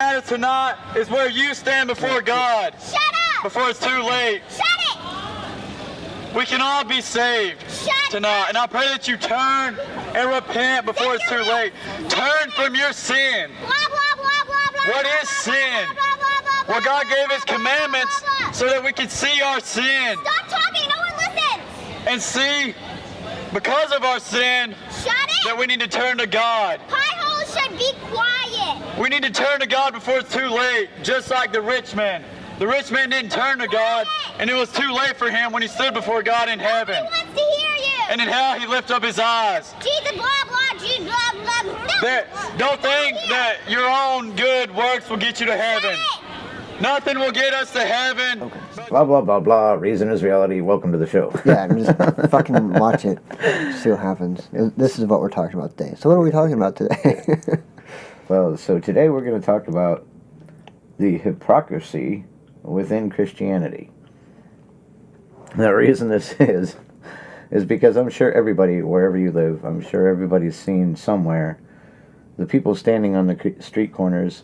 matters tonight is where you stand before God. Shut up! Before it's too late. Shut it! We can all be saved tonight. And I pray that you turn and repent before it's too late. Turn from your sin. Blah, blah, blah, blah, blah. What is sin? Blah, blah, blah, blah, Well, God blah, gave blah, His blah, commandments blah, blah, blah. so that we could see our sin. Stop talking, no one listens. And see, because of our sin, Shut it! that we need to turn to God. Pie holes should be quiet. We need to turn to God before it's too late, just like the rich man. The rich man didn't turn to God, and it was too late for him when he stood before God in heaven. Nobody wants to hear you. And in hell, he lifted up his eyes. Jesus, blah, blah, Jesus, blah, blah, blah. Don't think that your own good works will get you to heaven. Nothing will get us to heaven. Okay. Blah, blah, blah, blah. Reason is reality. Welcome to the show. Yeah, I'm just fucking watch it. See what happens. This is what we're talking about today. So what are we talking about today? Well, so today we're going to talk about the hypocrisy within Christianity. The reason this is because I'm sure everybody, wherever you live, I'm sure everybody's seen somewhere the people standing on the street corners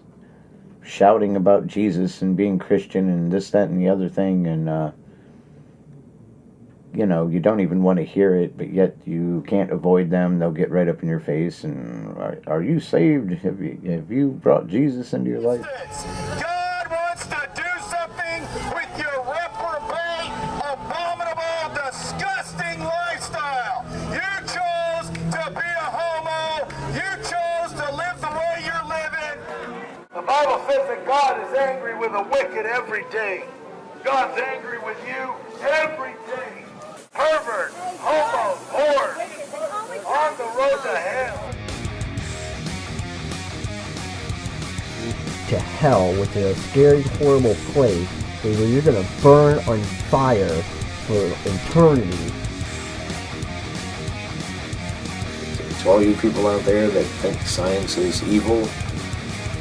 shouting about Jesus and being Christian and this, that, and the other thing, and you know, you don't even want to hear it, but yet you can't avoid them. They'll get right up in your face and, are you saved? Have you brought Jesus into your life? God wants to do something with your reprobate, abominable, disgusting lifestyle. You chose to be a homo. You chose to live the way you're living. The Bible says that God is angry with the wicked every day. God's angry with you every day. Pervert, homo, whore, on the road to hell. To hell, which is a scary, horrible place where you're going to burn on fire for eternity. To all you people out there that think science is evil,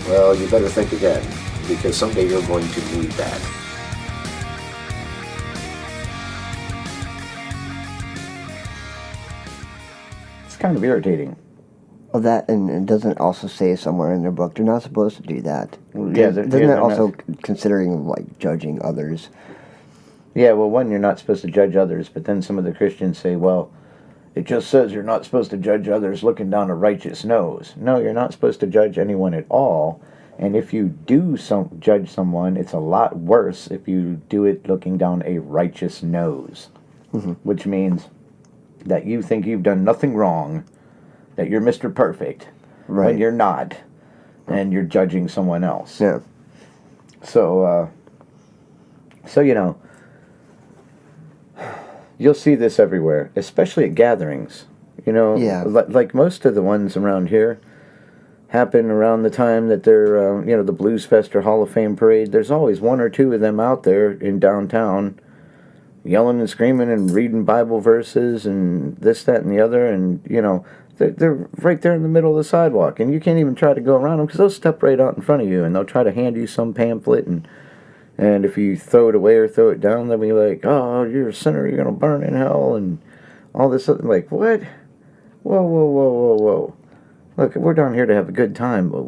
well, you better think again, because someday you're going to need that. It's kind of irritating. Well, that, and it doesn't also say somewhere in their book they're not supposed to do that. Yeah, Isn't they're that also not considering, like, judging others? Yeah, well, one, you're not supposed to judge others, but then some of the Christians say, well, it just says you're not supposed to judge others looking down a righteous nose. No, you're not supposed to judge anyone at all. And if you do judge someone, it's a lot worse if you do it looking down a righteous nose. Mm-hmm. Which means that you think you've done nothing wrong, that you're Mr. Perfect, Right. when you're not, and you're judging someone else. Yeah. So you know, you'll see this everywhere, especially at gatherings. You know, Yeah. like most of the ones around here happen around the time that they're, you know, the Blues Fest or Hall of Fame parade. There's always one or two of them out there in downtown yelling and screaming and reading Bible verses and this, that, and the other. And, you know, they're right there in the middle of the sidewalk. And you can't even try to go around them because they'll step right out in front of you and they'll try to hand you some pamphlet. And if you throw it away or throw it down, they'll be like, oh, you're a sinner, you're going to burn in hell, and all this other, like, what? Whoa, whoa, whoa, whoa, whoa. Look, we're down here to have a good time, but,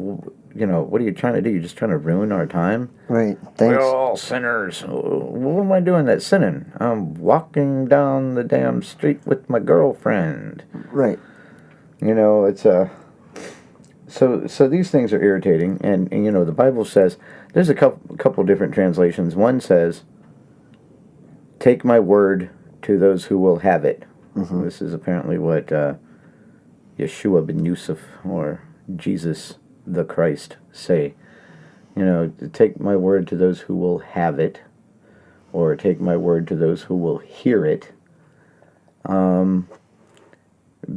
you know, what are you trying to do? You're just trying to ruin our time? Right. Thanks. We're all sinners. What am I doing that's sinning? I'm walking down the damn street with my girlfriend. Right. You know, it's So these things are irritating, and you know, the Bible says, there's a couple different translations. One says, take my word to those who will have it. Mm-hmm. This is apparently what Yeshua ben Yusuf or Jesus the Christ say. You know, take my word to those who will have it, or take my word to those who will hear it.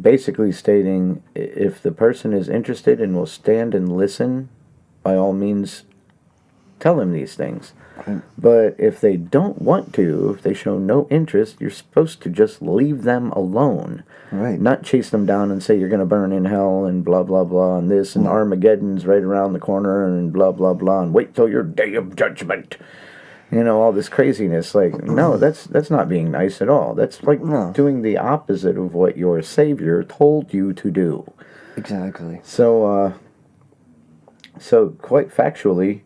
Basically stating, if the person is interested and will stand and listen, by all means, tell him these things. Okay. But if they don't want to, if they show no interest, you're supposed to just leave them alone. Right. Not chase them down and say you're going to burn in hell and blah, blah, blah, and this, and Armageddon's right around the corner and blah, blah, blah, and wait till your day of judgment. You know, all this craziness. Like, no, that's not being nice at all. That's like doing the opposite of what your Savior told you to do. Exactly. So, So quite factually,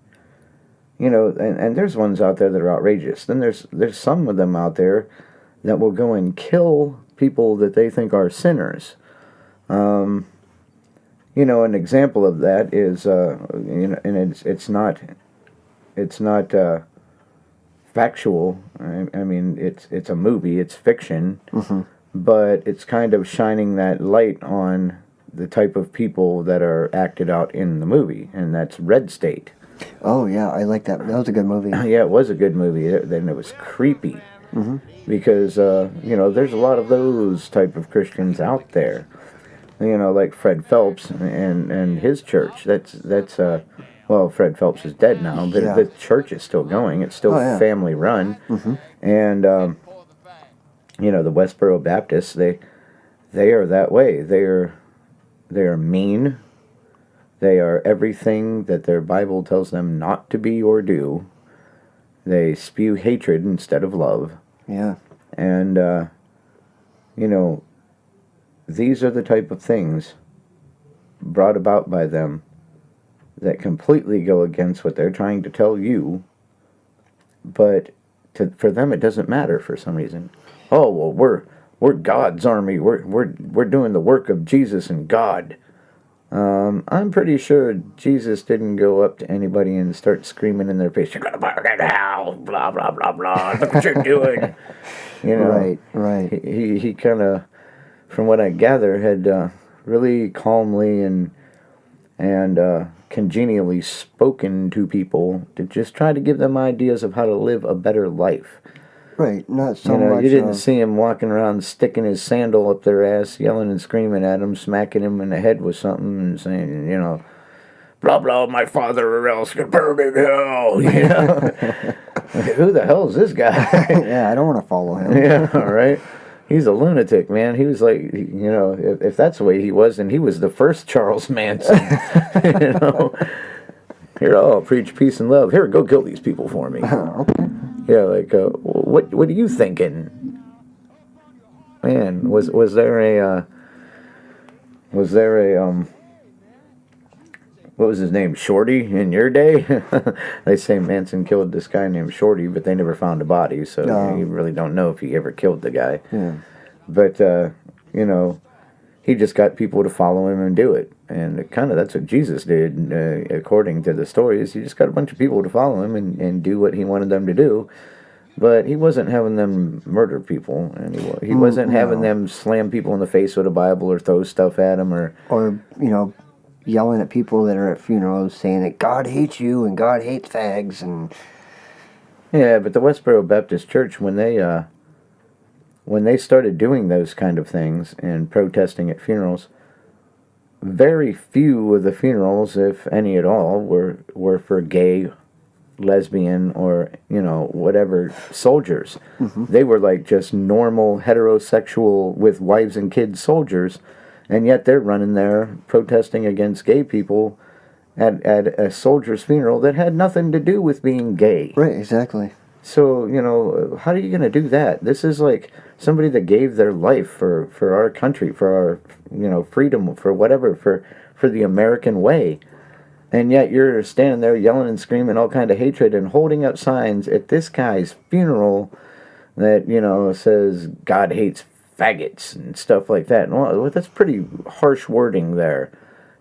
you know, and there's ones out there that are outrageous. Then there's some of them out there that will go and kill people that they think are sinners. You know, an example of that is, you know, and it's not factual. I mean, it's a movie, it's fiction, but it's kind of shining that light on the type of people that are acted out in the movie, and that's Red State. Oh yeah, I like that. That was a good movie. Yeah, it was a good movie. Then it was creepy because you know, there's a lot of those type of Christians out there. You know, like Fred Phelps and his church. That's well, Fred Phelps is dead now, but the church is still going. It's still family run, and you know, the Westboro Baptists. They are that way. They are mean. They are everything that their Bible tells them not to be or do. They spew hatred instead of love. Yeah. And, you know, these are the type of things brought about by them that completely go against what they're trying to tell you. But for them, it doesn't matter for some reason. Oh, well, we're God's army. We're doing the work of Jesus and God. I'm pretty sure Jesus didn't go up to anybody and start screaming in their face, "You're gonna burn in hell, blah blah blah blah. Look what you're doing." You know, right. He kind of, from what I gather, had really calmly and congenially spoken to people to just try to give them ideas of how to live a better life. Right, not so you know, much. You didn't see him walking around sticking his sandal up their ass, yelling and screaming at them, smacking him in the head with something, and saying, you know, blah blah, my father or else could burn in hell. You know, who the hell is this guy? Yeah, I don't want to follow him. Yeah, all right. He's a lunatic, man. He was like, you know, if that's the way he was, then he was the first Charles Manson. You know, here, I'll preach peace and love. Here, go kill these people for me. Okay. Yeah, like, what are you thinking? Man, was there a what was his name, Shorty, in your day? They say Manson killed this guy named Shorty, but they never found a body, so you really don't know if he ever killed the guy. Yeah. But, you know, he just got people to follow him and do it. And kind of that's what Jesus did, according to the stories. He just got a bunch of people to follow him and do what he wanted them to do. But he wasn't having them murder people. And he wasn't having them slam people in the face with a Bible or throw stuff at them. Or you know, yelling at people that are at funerals saying that God hates you and God hates fags. And yeah, but the Westboro Baptist Church, when they started doing those kind of things and protesting at funerals, very few of the funerals, if any at all, were for gay, lesbian, or, you know, whatever soldiers. They were like just normal heterosexual with wives and kids soldiers, and yet they're running there protesting against gay people at a soldier's funeral that had nothing to do with being gay. right, exactly. So, you know, how are you going to do that? This is like somebody that gave their life for our country, for our, you know, freedom, for whatever, for the American way. And yet you're standing there yelling and screaming all kind of hatred and holding up signs at this guy's funeral that, you know, says God hates faggots and stuff like that. And well, that's pretty harsh wording there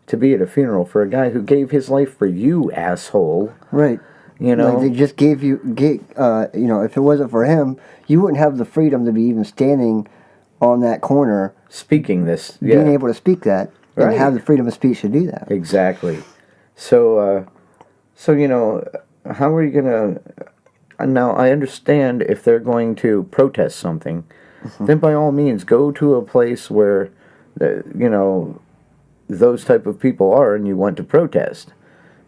to be at a funeral for a guy who gave his life for you, asshole. Right. You know, like they just you know, if it wasn't for him, you wouldn't have the freedom to be even standing on that corner speaking this, being able to speak that, and Right. have the freedom of speech to do that. Exactly. So, you know, how are you going to... Now, I understand if they're going to protest something, then by all means go to a place where, you know, those type of people are and you want to protest.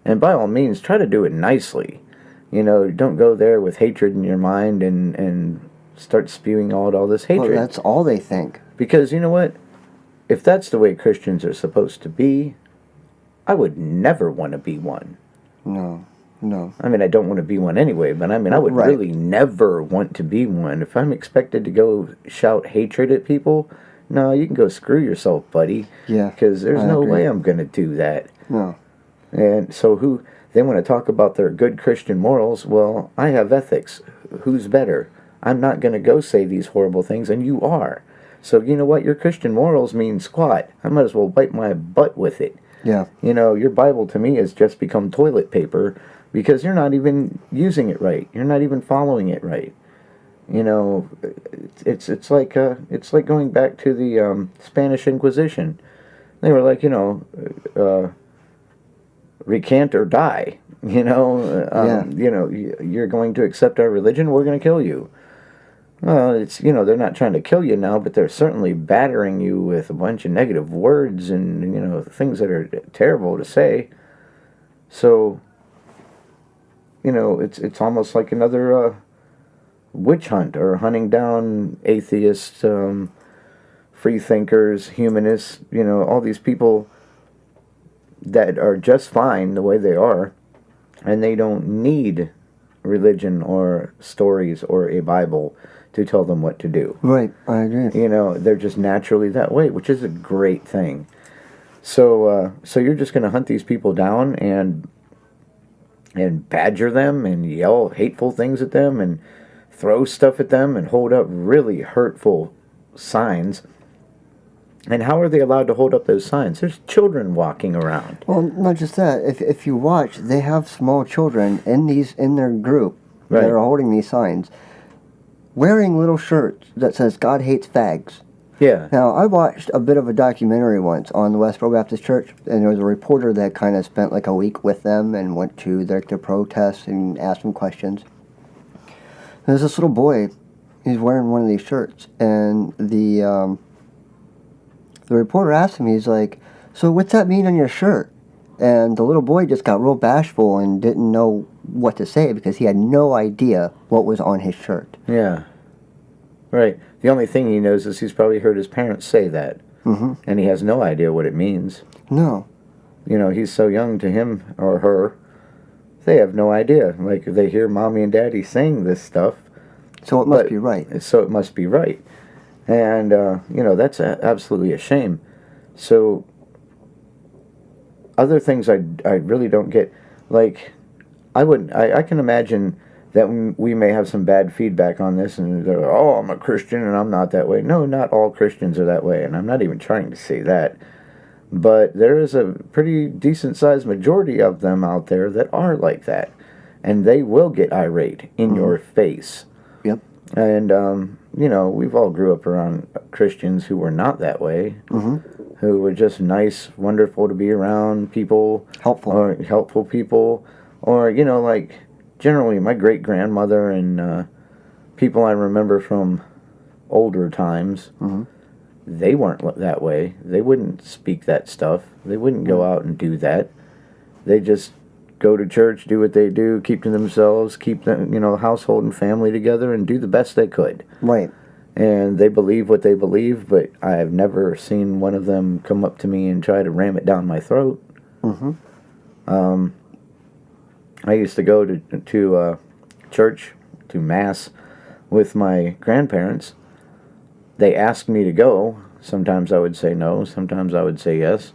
And by all means, try to do it nicely. You know, don't go there with hatred in your mind and start spewing all this hatred. Well, that's all they think. Because, you know what? If that's the way Christians are supposed to be, I would never want to be one. No. I mean, I don't want to be one anyway, but I mean, I would really never want to be one. If I'm expected to go shout hatred at people, no, you can go screw yourself, buddy. Yeah. Because there's I no agree. way I'm going to do that. No. And so they want to talk about their good Christian morals. Well, I have ethics. Who's better? I'm not going to go say these horrible things, and you are. So you know what? Your Christian morals mean squat. I might as well wipe my butt with it. Yeah. You know, your Bible to me has just become toilet paper because you're not even using it right. You're not even following it right. You know, it's like going back to the Spanish Inquisition. They were like, recant or die. You know, you're going to accept our religion, we're going to kill you. Well, they're not trying to kill you now, but they're certainly battering you with a bunch of negative words and, things that are terrible to say. So, it's almost like another witch hunt, or hunting down atheists, free thinkers, humanists, all these people that are just fine the way they are, and they don't need religion or stories or a Bible to tell them what to do. Right, I agree. They're just naturally that way, which is a great thing. So you're just going to hunt these people down and badger them and yell hateful things at them and throw stuff at them and hold up really hurtful signs. And how are they allowed to hold up those signs? There's children walking around. Well, not just that. If you watch, they have small children in their group Right. that are holding these signs, wearing little shirts that says "God hates fags." Yeah. Now, I watched a bit of a documentary once on the Westboro Baptist Church, and there was a reporter that kind of spent like a week with them and went to their protests and asked them questions. There's this little boy, he's wearing one of these shirts, and the reporter asked him, he's like, "So what's that mean on your shirt?" And the little boy just got real bashful and didn't know what to say because he had no idea what was on his shirt. Yeah. Right. The only thing he knows is he's probably heard his parents say that. Mm-hmm. And he has no idea what it means. No. He's so young, to him or her, they have no idea. Like, they hear mommy and daddy saying this stuff. So it must be right. So it must be right. And, that's absolutely a shame. So, other things I really don't get, like, I can imagine that we may have some bad feedback on this, and they're, oh, I'm a Christian and I'm not that way. No, not all Christians are that way, and I'm not even trying to say that. But there is a pretty decent-sized majority of them out there that are like that, and they will get irate in your face. Yep. And, we've all grew up around Christians who were not that way, who were just nice, wonderful to be around people. Helpful people. Or, like, generally my great-grandmother and people I remember from older times, they weren't that way. They wouldn't speak that stuff. They wouldn't go out and do that. They just go to church, do what they do, keep to themselves, keep the household and family together, and do the best they could. Right. And they believe what they believe, but I've never seen one of them come up to me and try to ram it down my throat. I used to go to church, to Mass, with my grandparents. They asked me to go. Sometimes I would say no, sometimes I would say yes.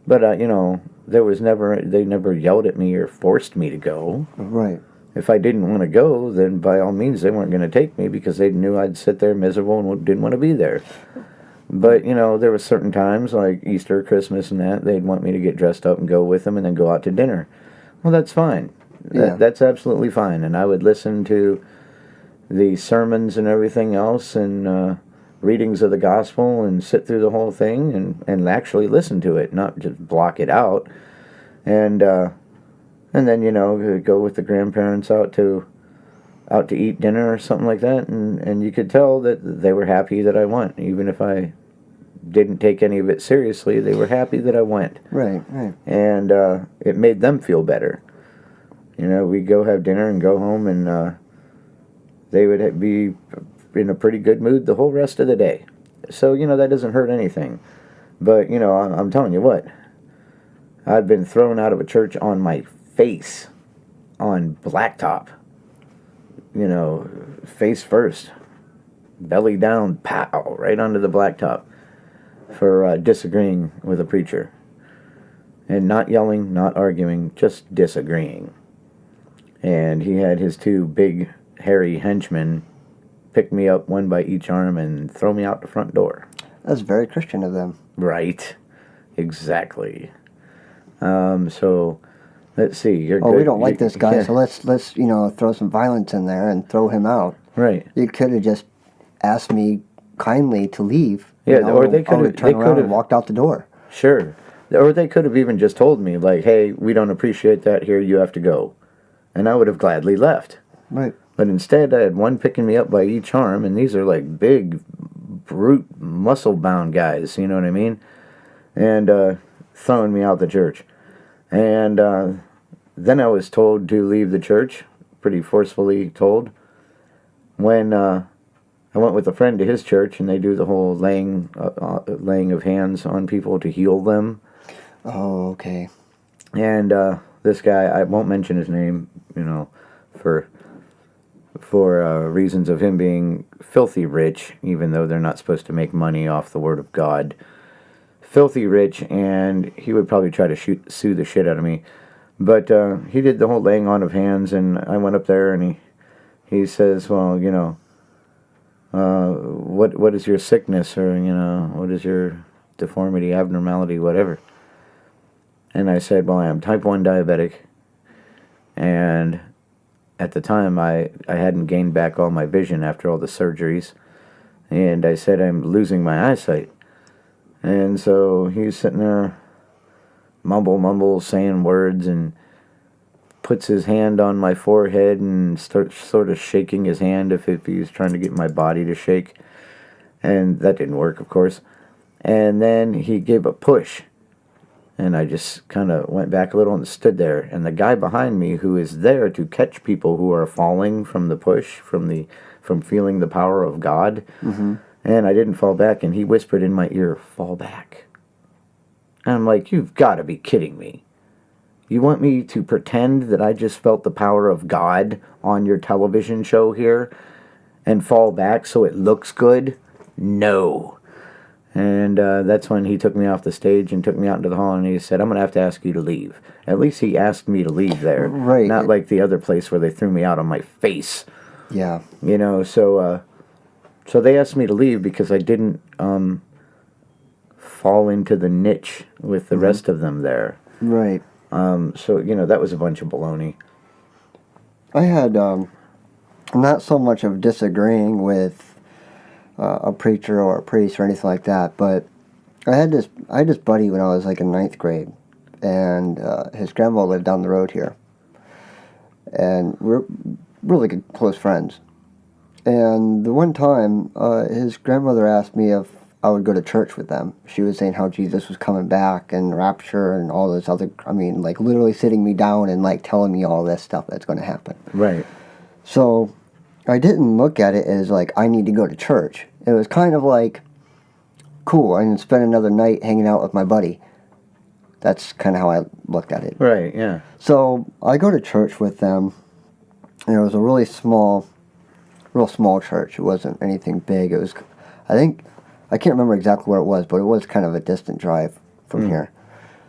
But, they never yelled at me or forced me to go. Right. If I didn't want to go, then by all means they weren't going to take me because they knew I'd sit there miserable and didn't want to be there. But, there were certain times, like Easter, Christmas, and that, they'd want me to get dressed up and go with them and then go out to dinner. Well, that's fine. Yeah. That's absolutely fine. And I would listen to the sermons and everything else and readings of the gospel and sit through the whole thing and actually listen to it, not just block it out. And then, go with the grandparents out to eat dinner or something like that. And you could tell that they were happy that I went. Even if I didn't take any of it seriously, they were happy that I went. Right. And it made them feel better. We'd go have dinner and go home, and they would be in a pretty good mood the whole rest of the day. So, that doesn't hurt anything. But, I'm telling you what, I've been thrown out of a church on my face, on blacktop. Face first, belly down, pow, right onto the blacktop for disagreeing with a preacher. And not yelling, not arguing, just disagreeing. And he had his two big, hairy henchmen pick me up one by each arm and throw me out the front door. That's very Christian of them. Right. Exactly. So, let's see. You're Oh, good. we don't like this guy, Yeah. so let's throw some violence in there and throw him out. Right. You could have just asked me kindly to leave. Yeah, or they could have turned around and walked out the door. Sure. Or they could have even just told me, like, hey, we don't appreciate that here, you have to go. And I would have gladly left. Right. But instead, I had one picking me up by each arm, and these are like big, brute, muscle-bound guys, you know what I mean? And throwing me out the church. And then I was told to leave the church, pretty forcefully told. When I went with a friend to his church, and they do the whole laying of hands on people to heal them. Oh, okay. And this guy, I won't mention his name, you know, for reasons of him being filthy rich, even though they're not supposed to make money off the word of God. Filthy rich, and he would probably try to sue the shit out of me. But he did the whole laying on of hands, and I went up there, and he says, well, you know, what is your sickness, or, you know, what is your deformity, abnormality, whatever. And I said, well, I am type 1 diabetic, and at the time I hadn't gained back all my vision after all the surgeries, and I said I'm losing my eyesight. And so he's sitting there, mumble, saying words, and puts his hand on my forehead and starts sort of shaking his hand if he was trying to get my body to shake. And that didn't work, of course. And then he gave a push. And I just kind of went back a little and stood there. And the guy behind me, who is there to catch people who are falling from the push, from feeling the power of God, and I didn't fall back, and he whispered in my ear, fall back. And I'm like, you've got to be kidding me. You want me to pretend that I just felt the power of God on your television show here and fall back so it looks good? No. And that's when he took me off the stage and took me out into the hall, and he said, I'm going to have to ask you to leave. At least he asked me to leave there. Right. Not like the other place where they threw me out on my face. Yeah. You know, so they asked me to leave because I didn't fall into the niche with the rest of them there. Right. So, you know, that was a bunch of baloney. I had not so much of disagreeing with a preacher or a priest or anything like that, but I had this buddy when I was like in 9th grade, and his grandma lived down the road here, and we're really good, close friends. And the one time, his grandmother asked me if I would go to church with them. She was saying how Jesus was coming back and rapture and all this other, I mean, like literally sitting me down and like telling me all this stuff that's going to happen. Right. So I didn't look at it as like I need to go to church. It was kind of like, cool, I can spend another night hanging out with my buddy. That's kind of how I looked at it. Right, yeah. So I go to church with them, and it was a real small church. It wasn't anything big. It was, I can't remember exactly where it was, but it was kind of a distant drive from here.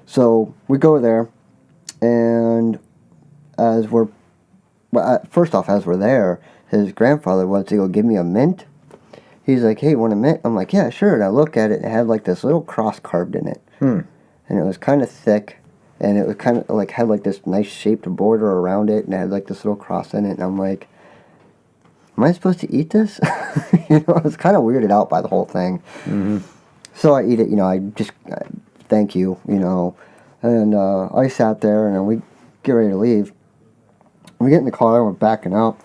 So we go there, and first off, as we're there, his grandfather wants to go give me a mint. He's like, hey, want a mint? I'm like, yeah, sure. And I look at it, and it had like this little cross carved in it. And it was kind of thick, and it was kind of like, had like this nice shaped border around it, and it had like this little cross in it. And I'm like, am I supposed to eat this? You know, I was kind of weirded out by the whole thing. So I eat it, you know, I just, thank you, you know. And I sat there, and we get ready to leave. We get in the car, and we're backing up.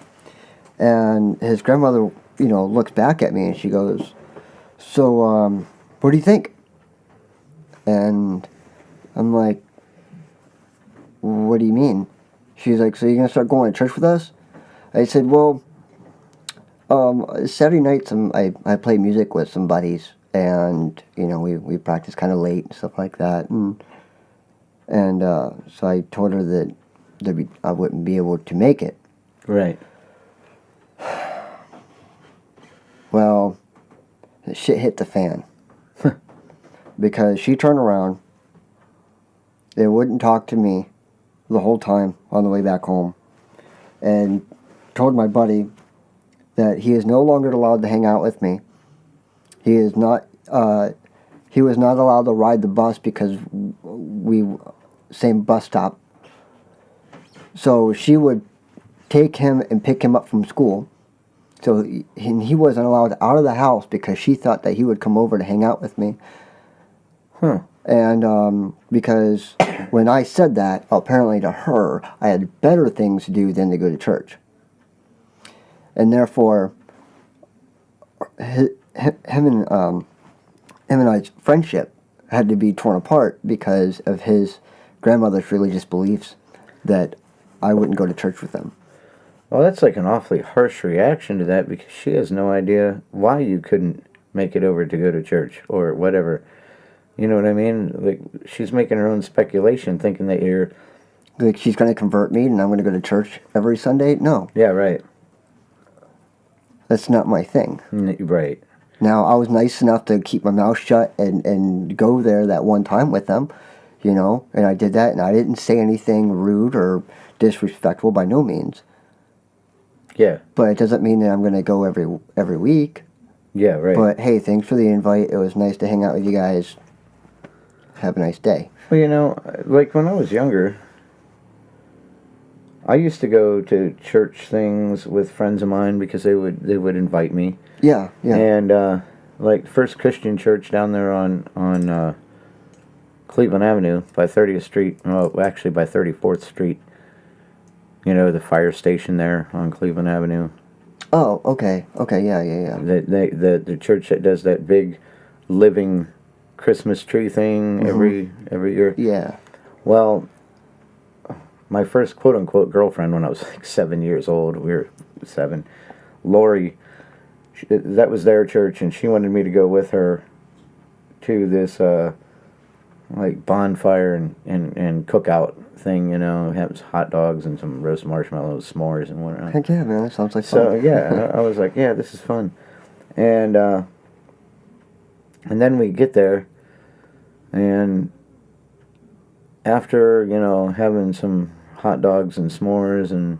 And his grandmother, you know, looks back at me, and she goes, so, what do you think? And I'm like, what do you mean? She's like, so you're going to start going to church with us? I said, well, Saturday nights I play music with some buddies, and, you know, we practice kind of late and stuff like that. And so I told her that I wouldn't be able to make it. Right. Well, the shit hit the fan. Because she turned around They wouldn't talk to me the whole time on the way back home, and told my buddy that he is no longer allowed to hang out with me. He is not. He was not allowed to ride the bus because we same bus stop. So she would take him and pick him up from school. So he wasn't allowed out of the house because she thought that he would come over to hang out with me. And because when I said that, apparently to her, I had better things to do than to go to church. And therefore, him and I's friendship had to be torn apart because of his grandmother's religious beliefs that I wouldn't go to church with them. Well, that's like an awfully harsh reaction to that because she has no idea why you couldn't make it over to go to church or whatever. You know what I mean? Like, she's making her own speculation, thinking that you're... Like, she's going to convert me and I'm going to go to church every Sunday? No. Yeah, right. That's not my thing. Right. Now, I was nice enough to keep my mouth shut and go there that one time with them, you know, and I did that, and I didn't say anything rude or disrespectful by no means. Yeah. But it doesn't mean that I'm going to go every week. Yeah, right. But, hey, thanks for the invite. It was nice to hang out with you guys. Have a nice day. Well, you know, like when I was younger, I used to go to church things with friends of mine because they would invite me. Yeah, yeah. And like First Christian Church down there on Cleveland Avenue by 30th Street. Well, actually by 34th Street. You know, the fire station there on Cleveland Avenue. Oh, okay, yeah. The church that does that big living Christmas tree thing every year. Yeah. Well, my first quote-unquote girlfriend when I was like 7 years old, we were 7, Lori, that was their church, and she wanted me to go with her to this like bonfire and cookout thing, you know, have hot dogs and some roast marshmallows, s'mores and whatnot. Heck yeah, man, that sounds like so, fun. So yeah, I was like, yeah, this is fun. And then we get there, and after, you know, having some hot dogs and s'mores, and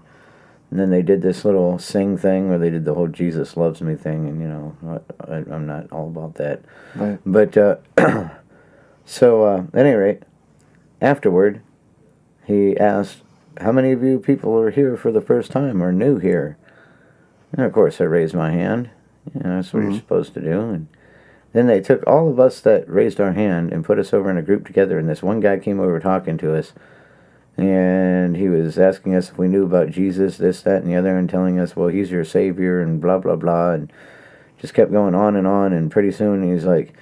then they did this little sing thing where they did the whole Jesus Loves Me thing, and, you know, I'm not all about that. Right. But, so, at any rate, afterward, he asked, how many of you people are here for the first time or new here? And, of course, I raised my hand. You know, that's what you're supposed to do. And then they took all of us that raised our hand and put us over in a group together, and this one guy came over talking to us, and he was asking us if we knew about Jesus, this, that, and the other, and telling us, well, he's your savior, and blah, blah, blah, and just kept going on, and pretty soon he's like,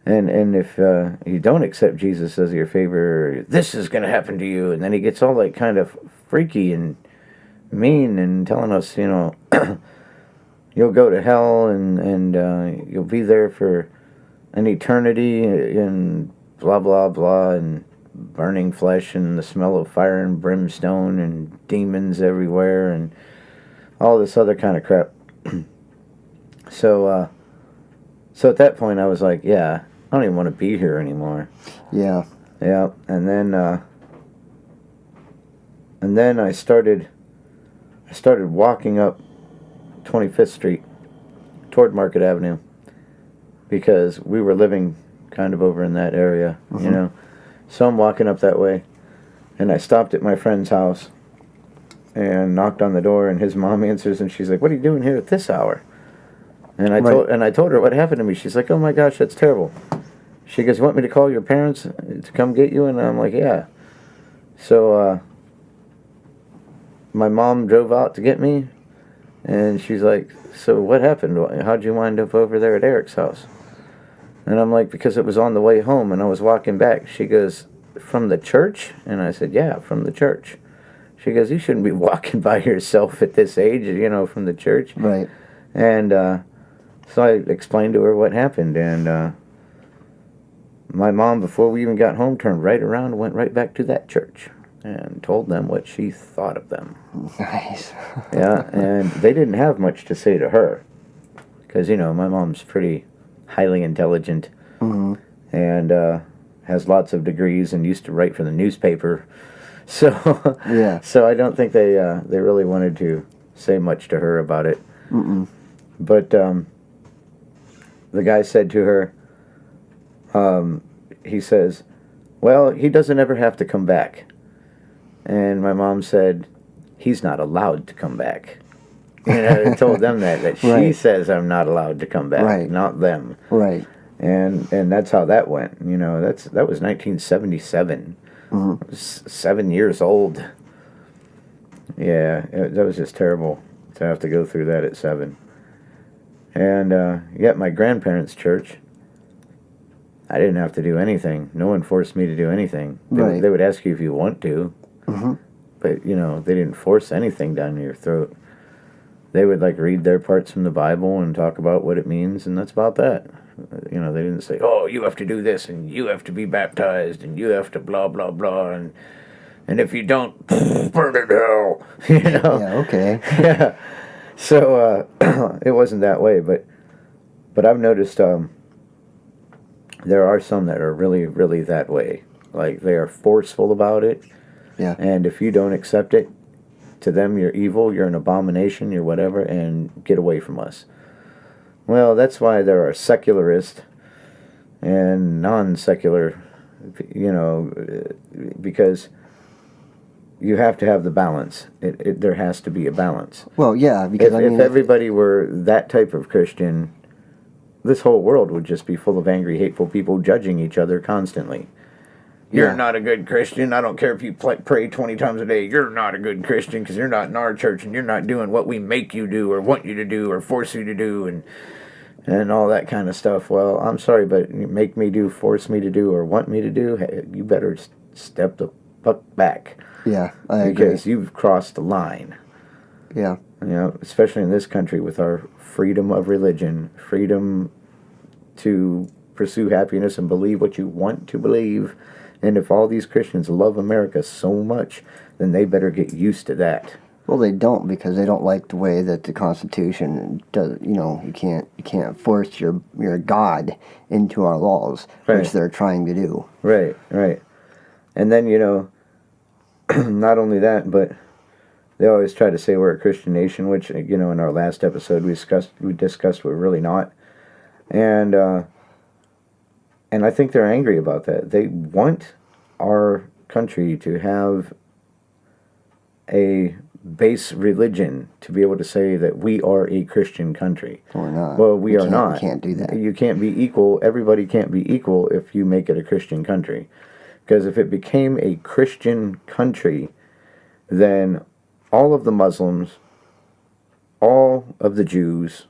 and if you don't accept Jesus as your savior, this is going to happen to you, and then he gets all, like, kind of freaky and mean, and telling us, you know, you'll go to hell, and you'll be there for an eternity, and blah, blah, blah, and burning flesh, and the smell of fire and brimstone, and demons everywhere, and all this other kind of crap. So at that point, I was like, yeah, I don't even want to be here anymore. Yeah. Yeah, and then I started walking up 25th Street toward Market Avenue because we were living kind of over in that area, you know. So I'm walking up that way, and I stopped at my friend's house and knocked on the door, and his mom answers, and she's like, "What are you doing here at this hour?" And I told her what happened to me. She's like, "Oh my gosh, that's terrible." She goes, "You want me to call your parents to come get you?" And I'm like, "Yeah." So my mom drove out to get me, and she's like, "So what happened? How'd you wind up over there at Eric's house?" And I'm like, "Because it was on the way home, and I was walking back." She goes, "From the church?" And I said, "Yeah, from the church." She goes, "You shouldn't be walking by yourself at this age, you know, from the church." Right. And so I explained to her what happened, and my mom, before we even got home, turned right around and went right back to that church and told them what she thought of them. Nice. Yeah, and they didn't have much to say to her because, you know, my mom's pretty highly intelligent, and has lots of degrees and used to write for the newspaper. So Yeah. so I don't think they really wanted to say much to her about it. Mm-mm. But the guy said to her, he says, well, he doesn't ever have to come back. And my mom said, he's not allowed to come back. I told them that she Right. says I'm not allowed to come back, Right. not them. Right. And that's how that went. That was 1977. Mm-hmm. I was 7 years old. Yeah, that was just terrible to have to go through that at 7. And yet my grandparents' church, I didn't have to do anything. No one forced me to do anything. Right. They would ask you if you want to, Mm-hmm. but they didn't force anything down your throat. They would read their parts from the Bible and talk about what it means, and that's about that. They didn't say, "Oh, you have to do this, and you have to be baptized, and you have to blah blah blah, and if you don't, burn in hell." Yeah, okay. Yeah. So it wasn't that way, but I've noticed there are some that are really, really that way. Like they are forceful about it, Yeah. and if you don't accept it, to them you're evil, you're an abomination, you're whatever, and get away from us. Well, that's why there are secularists and non-secular, because you have to have the balance. There has to be a balance. Well, yeah, because If everybody were that type of Christian, this whole world would just be full of angry, hateful people judging each other constantly. You're Yeah. not a good Christian. I don't care if you pray 20 times a day. You're not a good Christian because you're not in our church and you're not doing what we make you do or want you to do or force you to do and all that kind of stuff. Well, I'm sorry, but you make me do, force me to do, or want me to do, hey, you better step the fuck back. Yeah, I agree. Because you've crossed the line. Yeah. Especially in this country with our freedom of religion, freedom to pursue happiness and believe what you want to believe. And if all these Christians love America so much, then they better get used to that. Well, they don't, because they don't like the way that the Constitution does. You can't force your God into our laws, Right. which they're trying to do. Right. And then, not only that, but they always try to say we're a Christian nation, which, in our last episode we discussed we're really not. And I think they're angry about that. They want our country to have a base religion to be able to say that we are a Christian country. We're not. Well, we are not. We can't do that. You can't be equal. Everybody can't be equal if you make it a Christian country. Because if it became a Christian country, then all of the Muslims, all of the Jews,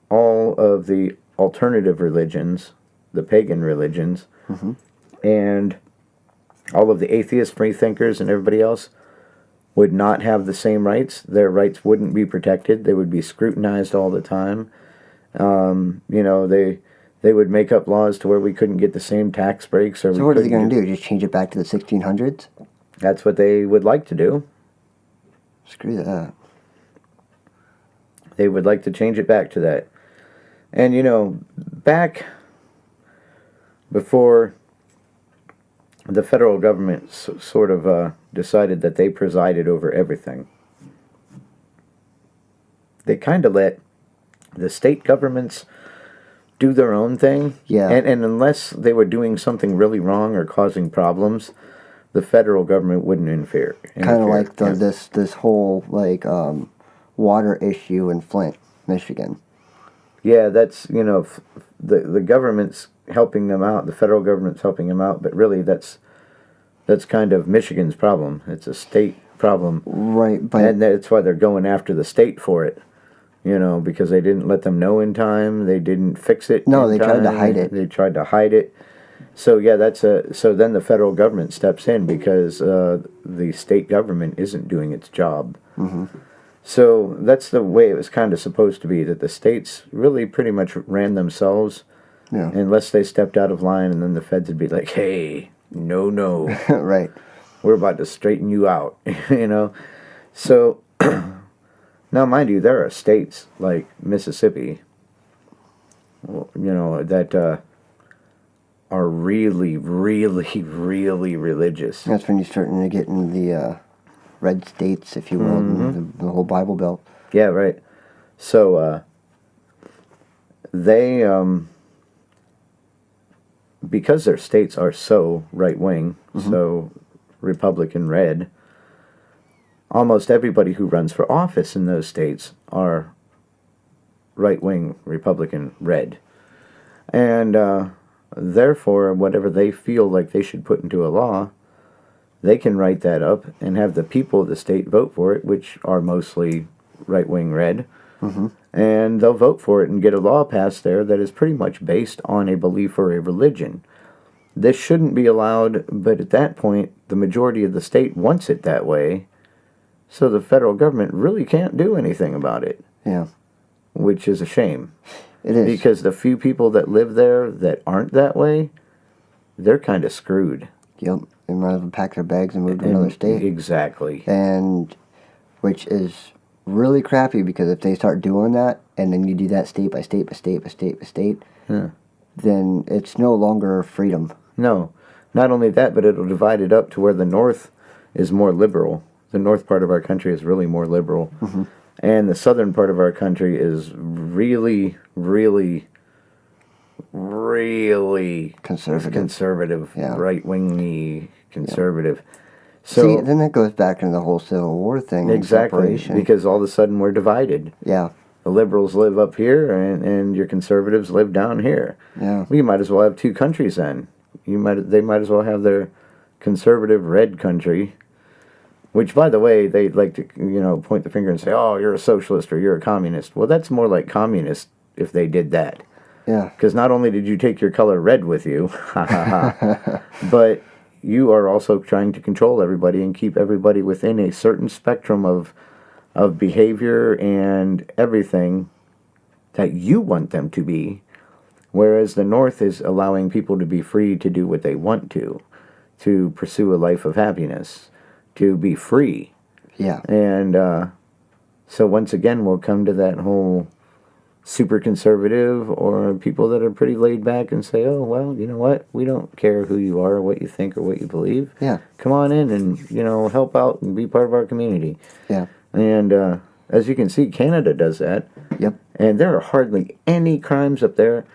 all of the alternative religions, the pagan religions, Mm-hmm. and all of the atheists, freethinkers, and everybody else would not have the same rights. Their rights wouldn't be protected. They would be scrutinized all the time. They would make up laws to where we couldn't get the same tax breaks. Or So what are they going to do? Just change it back to the 1600s? That's what they would like to do. Screw that. They would like to change it back to that. And, back before the federal government sort of decided that they presided over everything, they kind of let the state governments do their own thing. Yeah. And unless they were doing something really wrong or causing problems, the federal government wouldn't interfere. Kind of like Yeah. this whole water issue in Flint, Michigan. Yeah, that's, the government's helping them out, the federal government's helping them out, but really that's kind of Michigan's problem. It's a state problem. Right, but And that's why they're going after the state for it. Because they didn't let them know in time, they didn't fix it. No, in they tried to time, hide it. They tried to hide it. So yeah, so then the federal government steps in because the state government isn't doing its job. Mm-hmm. So that's the way it was kind of supposed to be, that the states really pretty much ran themselves, yeah. unless they stepped out of line, and then the feds would be like, hey, no, Right. we're about to straighten you out, So, now mind you, there are states like Mississippi, that are really, really, really religious. That's when you're starting to get in the red states, if you will, the whole Bible Belt. Yeah, right. So they, because their states are so right-wing, so Republican red, almost everybody who runs for office in those states are right-wing Republican red. And therefore, whatever they feel like they should put into a law, they can write that up and have the people of the state vote for it, which are mostly right-wing red. And they'll vote for it and get a law passed there that is pretty much based on a belief or a religion. This shouldn't be allowed, but at that point, the majority of the state wants it that way, so the federal government really can't do anything about it. Yeah. Which is a shame. It is. Because the few people that live there that aren't that way, they're kind of screwed. Yep. They might as well pack their bags and move to another state. Exactly. And which is really crappy, because if they start doing that, and then you do that state by state by state by state by state, then it's no longer freedom. No. Not only that, but it'll divide it up to where the north is more liberal. The north part of our country is really more liberal. And the southern part of our country is really, really, really conservative, Yeah. right-wingy conservative. So, See, then that goes back into the whole Civil War thing. exactly, Separation. because all of a sudden we're divided. Yeah. The liberals live up here, and your conservatives live down here. Yeah. Well, you might as well have two countries then. They might as well have their conservative red country, which, by the way, they like to point the finger and say, "Oh, you're a socialist or you're a communist." Well, that's more like communist if they did that. Yeah. Because not only did you take your color red with you, but you are also trying to control everybody and keep everybody within a certain spectrum of behavior and everything that you want them to be, whereas the North is allowing people to be free to do what they want to pursue a life of happiness, to be free. Yeah. And so once again, we'll come to that whole super conservative or people that are pretty laid back and say, "Oh, well, you know what? We don't care who you are or what you think or what you believe. Yeah. Come on in and, help out and be part of our community." Yeah. And as you can see, Canada does that. Yep. And there are hardly any crimes up there.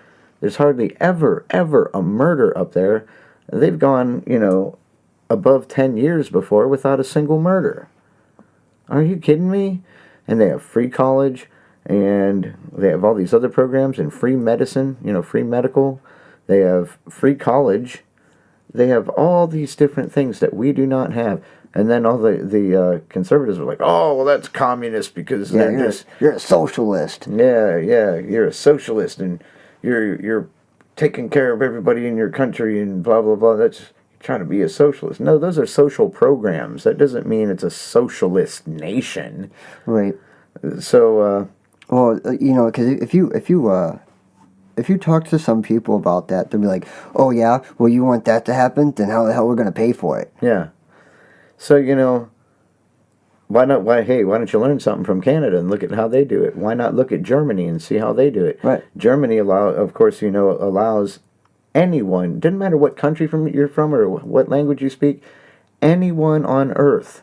There's hardly ever a murder up there. They've gone, above 10 years before without a single murder. Are you kidding me? And they have free college, and they have all these other programs and free medicine, free medical. They have free college. They have all these different things that we do not have. And then all the conservatives are like, "Oh, well, that's communist because they're just..." You're a socialist. Yeah, you're a socialist, and you're taking care of everybody in your country and blah, blah, blah. That's trying to be a socialist. No, those are social programs. That doesn't mean it's a socialist nation. Right. So, Well, because if you talk to some people about that, they'll be like, "Oh yeah, well you want that to happen? Then how the hell we're going to pay for it?" yeah. So, why don't you learn something from Canada and look at how they do it? Why not look at Germany and see how they do it? Right. Germany, allows anyone, didn't matter what country you're from or what language you speak, anyone on earth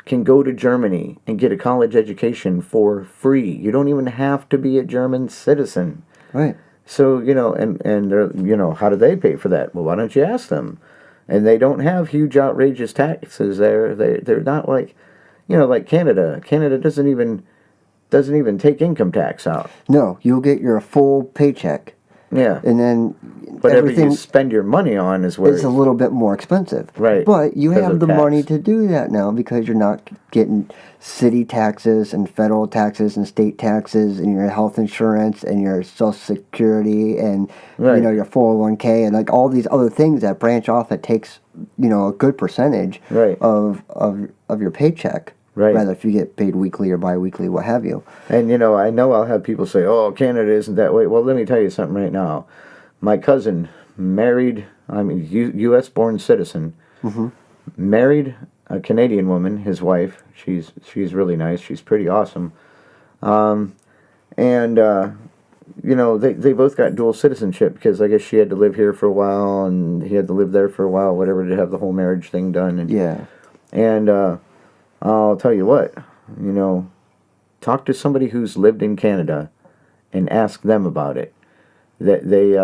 can go to Germany and get a college education for free. You don't even have to be a German citizen. Right. So, and they're, how do they pay for that? Well, why don't you ask them? And they don't have huge outrageous taxes there. They're not like, like Canada. Canada doesn't even take income tax out. No, you'll get your full paycheck. Yeah. And then Whatever everything you spend your money on is where it's a little bit more expensive. Right, But you because have of the tax. money to do that now, because you're not getting city taxes and federal taxes and state taxes and your health insurance and your Social Security and Right. your 401k and like all these other things that branch off that takes a good percentage Right. of your paycheck. Right. Rather if you get paid weekly or bi-weekly, what have you. And, I know I'll have people say, "Oh, Canada isn't that way." Well, let me tell you something right now. My cousin married, U.S.-born citizen, married a Canadian woman, his wife. She's really nice. She's pretty awesome. And they both got dual citizenship because I guess she had to live here for a while and he had to live there for a while, whatever, to have the whole marriage thing done. And, Yeah. And I'll tell you what, talk to somebody who's lived in Canada and ask them about it. That they,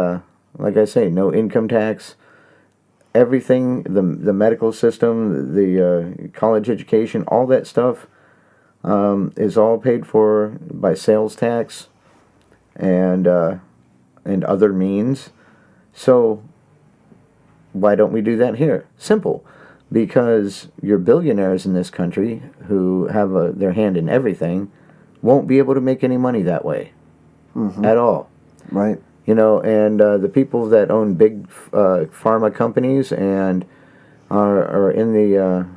like I say, no income tax, everything, the medical system, the college education, all that stuff is all paid for by sales tax and other means. So why don't we do that here? Simple. Because your billionaires in this country who have their hand in everything won't be able to make any money that way at all. Right. And the people that own big pharma companies and are in the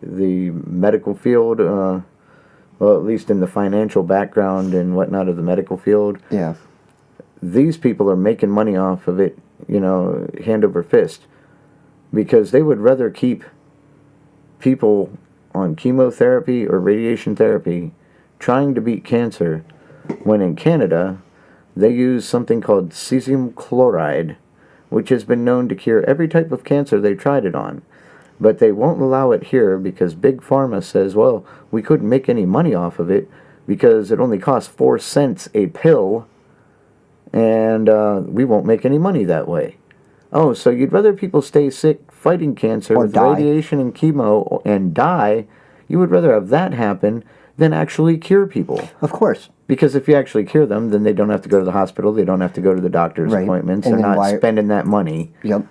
medical field, well, at least in the financial background and whatnot of the medical field, Yeah. these people are making money off of it, hand over fist, because they would rather keep people on chemotherapy or radiation therapy trying to beat cancer, when in Canada they use something called cesium chloride, which has been known to cure every type of cancer they tried it on. But they won't allow it here because Big Pharma says, well, we couldn't make any money off of it because it only costs 4 cents a pill, and we won't make any money that way. Oh, so you'd rather people stay sick fighting cancer Or with die. radiation and chemo and die? You would rather have that happen than actually cure people. Of course. Because if you actually cure them, then they don't have to go to the hospital, they don't have to go to the doctor's Right. appointments, And they're then not why- spending that money. Yep.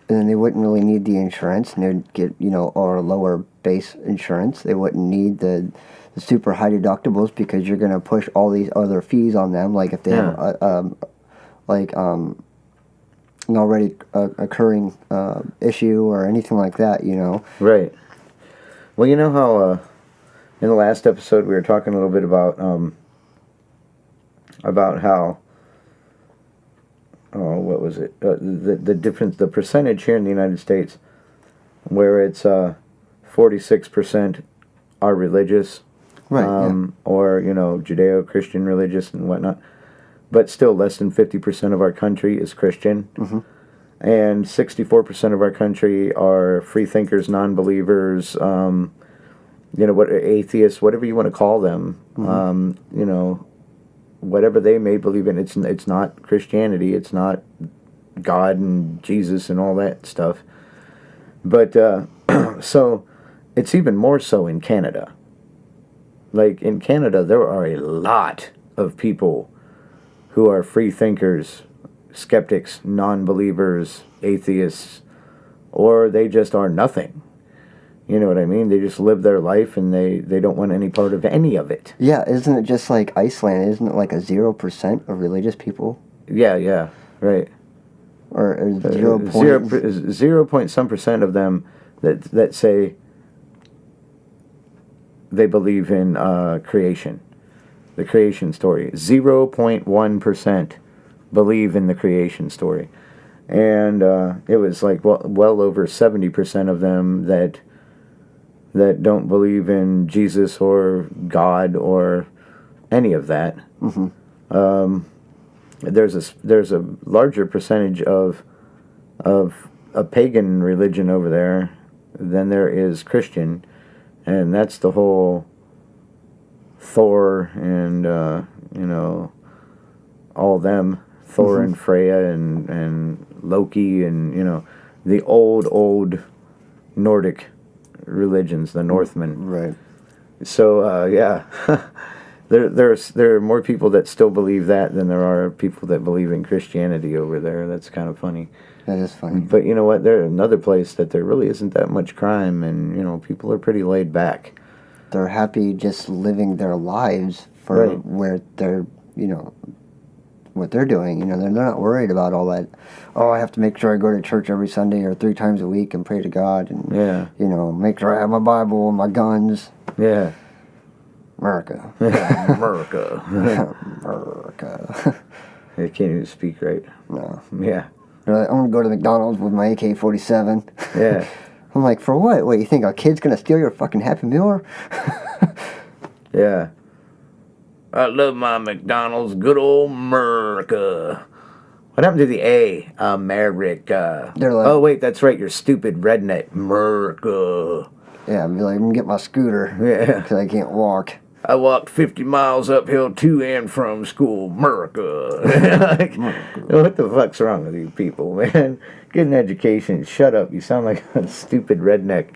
And then they wouldn't really need the insurance, and they'd get, or a lower base insurance. They wouldn't need the super high deductibles because you're going to push all these other fees on them, like if they have an already occurring issue or anything like that, Right. Well, you know how in the last episode we were talking a little bit about how, what was it? The difference, the percentage here in the United States, where it's 46% are religious, Right, or Judeo-Christian religious and whatnot, but still less than 50% of our country is Christian. And 64% of our country are free thinkers, non-believers, atheists, whatever you want to call them. Whatever they may believe in, it's not Christianity, it's not God and Jesus and all that stuff. But so it's even more so in Canada. Like in Canada, there are a lot of people who are free thinkers, skeptics, non-believers, atheists, or they just are nothing. You know what I mean? They just live their life and they don't want any part of any of it. Yeah, isn't it just like Iceland? Isn't it like a 0% of religious people? Yeah, right. Or 0 point some percent of them that say they believe in creation, the creation story. 0.1% believe in the creation story. And it was like well over 70% of them that don't believe in Jesus or God or any of that. There's a larger percentage of a pagan religion over there than there is Christian, and that's the whole Thor and all them, Thor and Freya and Loki and the old Nordic religions, the Northmen. Right. So yeah, there are more people that still believe that than there are people that believe in Christianity over there. That's kind of funny. That is funny. But you know what? There's another place that there really isn't that much crime, and people are pretty laid back. They're happy just living their lives for Right. where they're, what they're doing. They're not worried about all that. Oh, I have to make sure I go to church every Sunday or 3 times a week and pray to God, and Yeah. make sure I have my Bible and my guns. Yeah. America. America. America. I can't even speak right. No. Yeah. They're like, I'm going to go to McDonald's with my AK-47. Yeah. I'm like, for what? What, you think a kid's going to steal your fucking Happy Meal? Yeah. I love my McDonald's. Good old America. What happened to the A? America. They're like, oh, wait, that's right. You're stupid redneck. America. yeah, I'd be like, I'm gonna get my scooter. Yeah. Because I can't walk. I walked 50 miles uphill to and from school. America. Like, what the fuck's wrong with you people, man? Get an education. Shut up. You sound like a stupid redneck.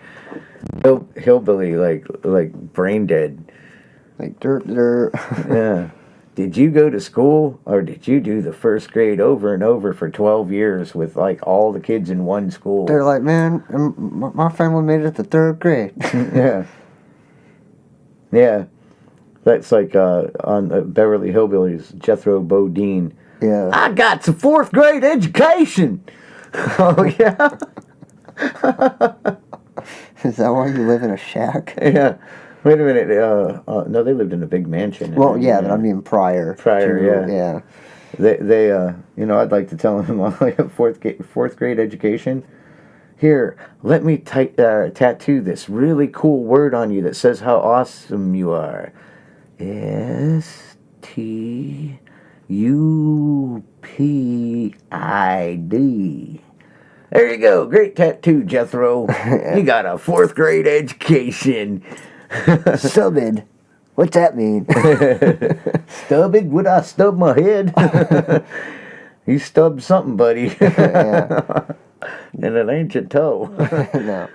Hillbilly, like brain dead. Like, they're Yeah. Did you go to school, or did you do the first grade over and over for 12 years with, like, all the kids in one school? they're like, man, my family made it to 3rd grade. Yeah. Yeah. That's like on Beverly Hillbillies, Jethro Bodine. Yeah. I got some 4th grade education. Oh, yeah? Is that why you live in a shack? Yeah. Wait a minute. No, they lived in a big mansion. Well, yeah, but I mean prior. Prior, to, yeah. They I'd like to tell them like a 4th grade education. Here, let me tattoo this really cool word on you that says how awesome you are. STUPID. There you go. Great tattoo, Jethro. You got a 4th grade education. Stubbed. What's that mean? Stubbed? Would I stub my head? You stubbed something, buddy. Yeah. And it ain't your toe. No.